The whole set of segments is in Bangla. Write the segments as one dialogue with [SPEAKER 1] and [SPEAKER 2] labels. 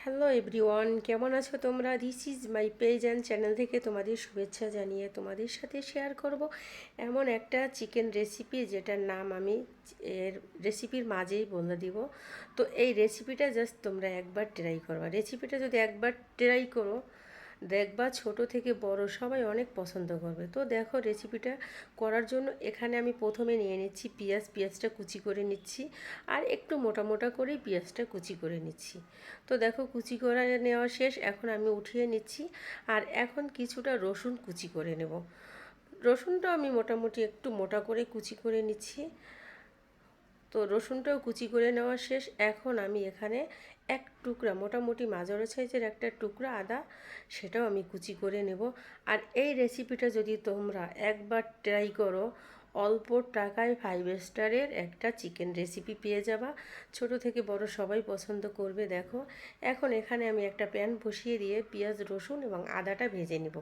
[SPEAKER 1] হ্যালো এভরিওয়ান, কেমন আছো তোমরা? This is my page and channel থেকে তোমাদের শুভেচ্ছা জানিয়ে তোমাদের সাথে শেয়ার করব এমন একটা চিকেন রেসিপি যেটার নাম আমি এর রেসিপির মাঝেই বলে দিব। তো এই রেসিপিটা জাস্ট তোমরা একবার ট্রাই করবা। রেসিপিটা যদি একবার ট্রাই করো দেখবা ছোট থেকে বড় সবাই অনেক পছন্দ করবে। তো দেখো রেসিপিটা করার জন্য এখানে আমি প্রথমে নিয়ে নিচ্ছি পেঁয়াজটা কুচি করে নিচ্ছি, আর একটু মোটা মোটা করে পেঁয়াজটা কুচি করে নিচ্ছি। তো দেখো কুচি করে নেওয়া শেষ, এখন আমি উঠিয়ে নিচ্ছি। আর এখন কিছুটা রসুন কুচি করে নেব। রসুনটা আমি মোটামুটি একটু মোটা করে কুচি করে নিচ্ছি। তো রসুনটাও কুচি করে নেওয়া শেষ, এখন আমি এখানে এক টুকরা মোটামুটি মাঝারি সাইজের একটা টুকরা আদা, সেটাও আমি কুচি করে নেব। আর এই রেসিপিটা যদি তোমরা একবার ট্রাই করো, অল্প টাকায় 5 স্টারের একটা চিকেন রেসিপি পেয়ে যাবা। ছোট থেকে বড় সবাই পছন্দ করবে। দেখো এখন এখানে আমি একটা প্যান বসিয়ে দিয়ে পেঁয়াজ রসুন এবং আদাটা ভেজে নিব।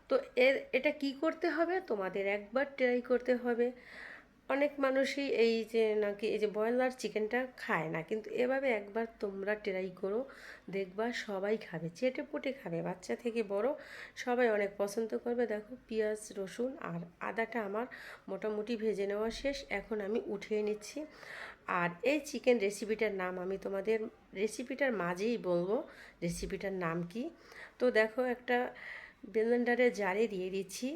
[SPEAKER 1] তো এটা কি করতে হবে, তোমাদের একবার ট্রাই করতে হবে। অনেক মানুষই এই যে নাকি এই যে ব্রয়লার চিকেনটা খায় না, কিন্তু এভাবে একবার তোমরা ট্রাই করো, দেখবা সবাই খাবে, চেটে পুটে খাবে, বাচ্চা থেকে বড় সবাই অনেক পছন্দ করবে। দেখো পেঁয়াজ রসুন আর আদাটা আমার মোটামুটি ভেজে নেওয়া শেষ, এখন আমি উঠিয়ে নিচ্ছি। আর এই চিকেন রেসিপিটার নাম আমি তোমাদের রেসিপিটার মাঝেই বলবো রেসিপিটার নাম কি। তো দেখো একটা ব্লেন্ডারে জারে দিয়ে দিচ্ছি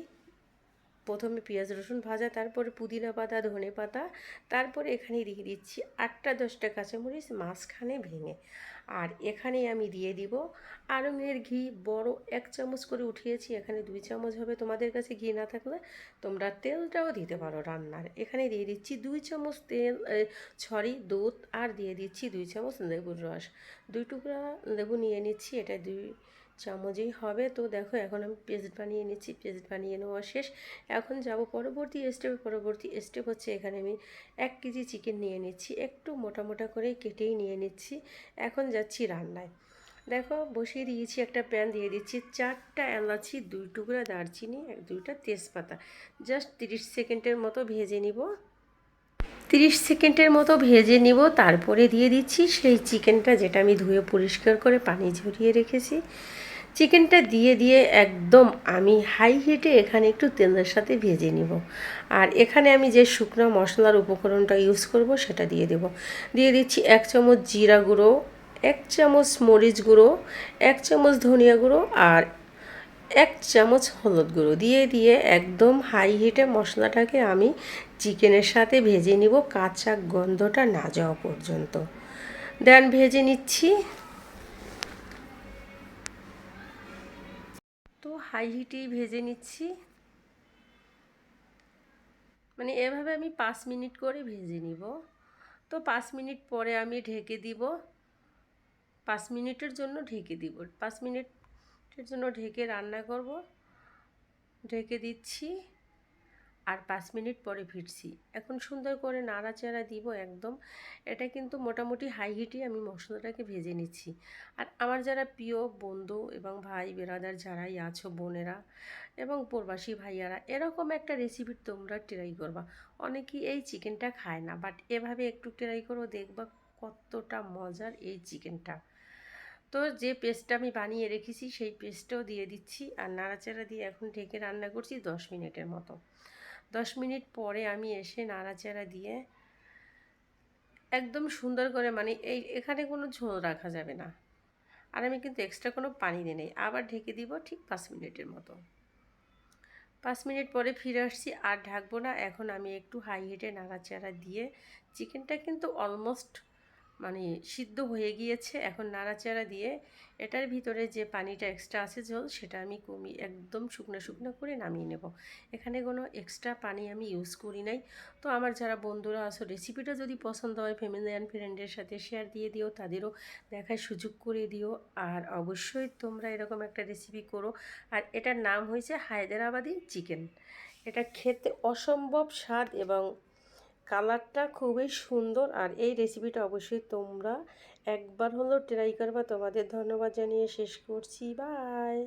[SPEAKER 1] প্রথমে পেঁয়াজ রসুন ভাজা, তারপরে পুদিনা পাতা ধনে পাতা, তারপরে এখানে দিয়ে দিচ্ছি 8টা 10টা কাঁচামরিচ মাঝখানে ভেঙে। আর এখানে আমি দিয়ে দিব আড়ঙের ঘি, বড় 1 চামচ করে উঠিয়েছি, এখানে 2 চামচ হবে। তোমাদের কাছে ঘি না থাকলে তোমরা তেলটাও দিতে পারো রান্নার। এখানে দিয়ে দিচ্ছি 2 চামচ তেল, দুধ, আর দিয়ে দিচ্ছি 2 চামচ লেবুর রস। 2 টুকরা লেবু নিয়ে নিচ্ছি, এটা 2 চামচই হবে। তো দেখো এখন আমি পেস্ট বানিয়ে নিচ্ছি, পেস্ট বানিয়ে নেওয়া শেষ। এখন যাব পরবর্তী স্টেপ হচ্ছে এখানে আমি 1 কেজি চিকেন নিয়ে নিচ্ছি, একটু মোটা মোটা করে কেটেই নিয়ে নিচ্ছি। এখন যাচ্ছি রান্নায়। দেখো বসিয়ে দিয়েছি একটা প্যান, দিয়ে দিচ্ছি 4টা এলাচি, 2 টুকরা দারচিনি, 2টা তেজপাতা। জাস্ট 30 সেকেন্ডের মতো ভেজে নিব। 30 সেকেন্ডের মতো ভেজে নিব, তারপরে দিয়ে দিচ্ছি সেই চিকেনটা যেটা আমি ধুয়ে পরিষ্কার করে পানি ঝরিয়ে রেখেছি। চিকেনটা দিয়ে একদম আমি হাই হিটে এখানে একটু তেলের সাথে ভেজে নিব। আর এখানে আমি যে শুকনো মশলার উপকরণটা ইউজ করব সেটা দিয়ে দেব। দিয়ে দিচ্ছি 1 চামচ জিরা গুঁড়ো, 1 চামচ মরিচ গুঁড়ো, 1 চামচ ধনিয়া গুঁড়ো, আর 1 চামচ হলুদ গুঁড়ো দিয়ে একদম হাই হিটে মশলাটাকে আমি চিকেনের সাথে ভেজে নিব কাঁচা গন্ধটা না যাওয়া পর্যন্ত। দেন ভেজে নিচ্ছি। তো হাই হিটেই ভেজে নিচ্ছি, মানে এভাবে আমি 5 মিনিট করে ভেজে নিব। তো 5 মিনিট পরে আমি ঢেকে দিব, 5 মিনিটের জন্য ঢেকে দিব। 5 মিনিটের জন্য ঢেকে রান্না করব। ঢেকে দিচ্ছি আর 5 মিনিট পরে ফিরছি। এখন সুন্দর করে নাড়াচাড়া দিব একদম। এটা কিন্তু মোটামুটি হাই হিটে আমি মশলাটাকে ভেজে নিচ্ছি। আর আমার যারা প্রিয় বন্ধু এবং ভাই বেরাদার যারাই আছো, বোনেরা এবং প্রবাসী ভাইয়ারা, এরকম একটা রেসিপি তোমরা ট্রাই করবা। অনেকেই এই চিকেনটা খায় না, বাট এভাবে একটু ট্রাই করো, দেখবা কতটা মজার এই চিকেনটা। তো যে পেস্টটা আমি বানিয়ে রেখেছি সেই পেস্টটাও দিয়ে দিচ্ছি, আর নাড়াচাড়া দিয়ে এখন ঢেকে রান্না করছি 10 মিনিটের মতো। 10 মিনিট পরে আমি এসে নাড়াচাড়া দিয়ে একদম সুন্দর করে, মানে এখানে কোনো ঝোল রাখা যাবে না। আর আমি কিন্তু এক্সট্রা কোনো পানি দিই নাই। আবার ঢেকে দিব ঠিক 5 মিনিটের মতো। 5 মিনিট পরে ফিরে আসছি, আর ঢাকবো না। এখন আমি একটু হাই হিটে নাড়াচাড়া দিয়ে, চিকেনটা কিন্তু অলমোস্ট মানে সিদ্ধ হয়ে গিয়েছে। এখন নাড়াচাড়া দিয়ে এটার ভিতরে যে পানিটা এক্সট্রা আছে ঝোল, সেটা আমি কমিয়ে একদম শুকনো শুকনো করে নামিয়ে নেব। এখানে কোনো এক্সট্রা পানি আমি ইউজ করি নাই। তো আমার যারা বন্ধুরা আছো, রেসিপিটা যদি পছন্দ হয় ফ্যামিলি অ্যান্ড ফ্রেন্ডের সাথে শেয়ার দিয়ে দিও, তাদেরও দেখার সুযোগ করে দিও। আর অবশ্যই তোমরা এরকম একটা রেসিপি করো। আর এটার নাম হয়েছে হায়দ্রাবাদি চিকেন। এটা খেতে অসম্ভব স্বাদ এবং কালারটা খুবই সুন্দর। আর এই রেসিপিটা অবশ্যই তোমরা একবার হলেও ট্রাই করবা। তোমাদের ধন্যবাদ জানিয়ে শেষ করছি। বাই।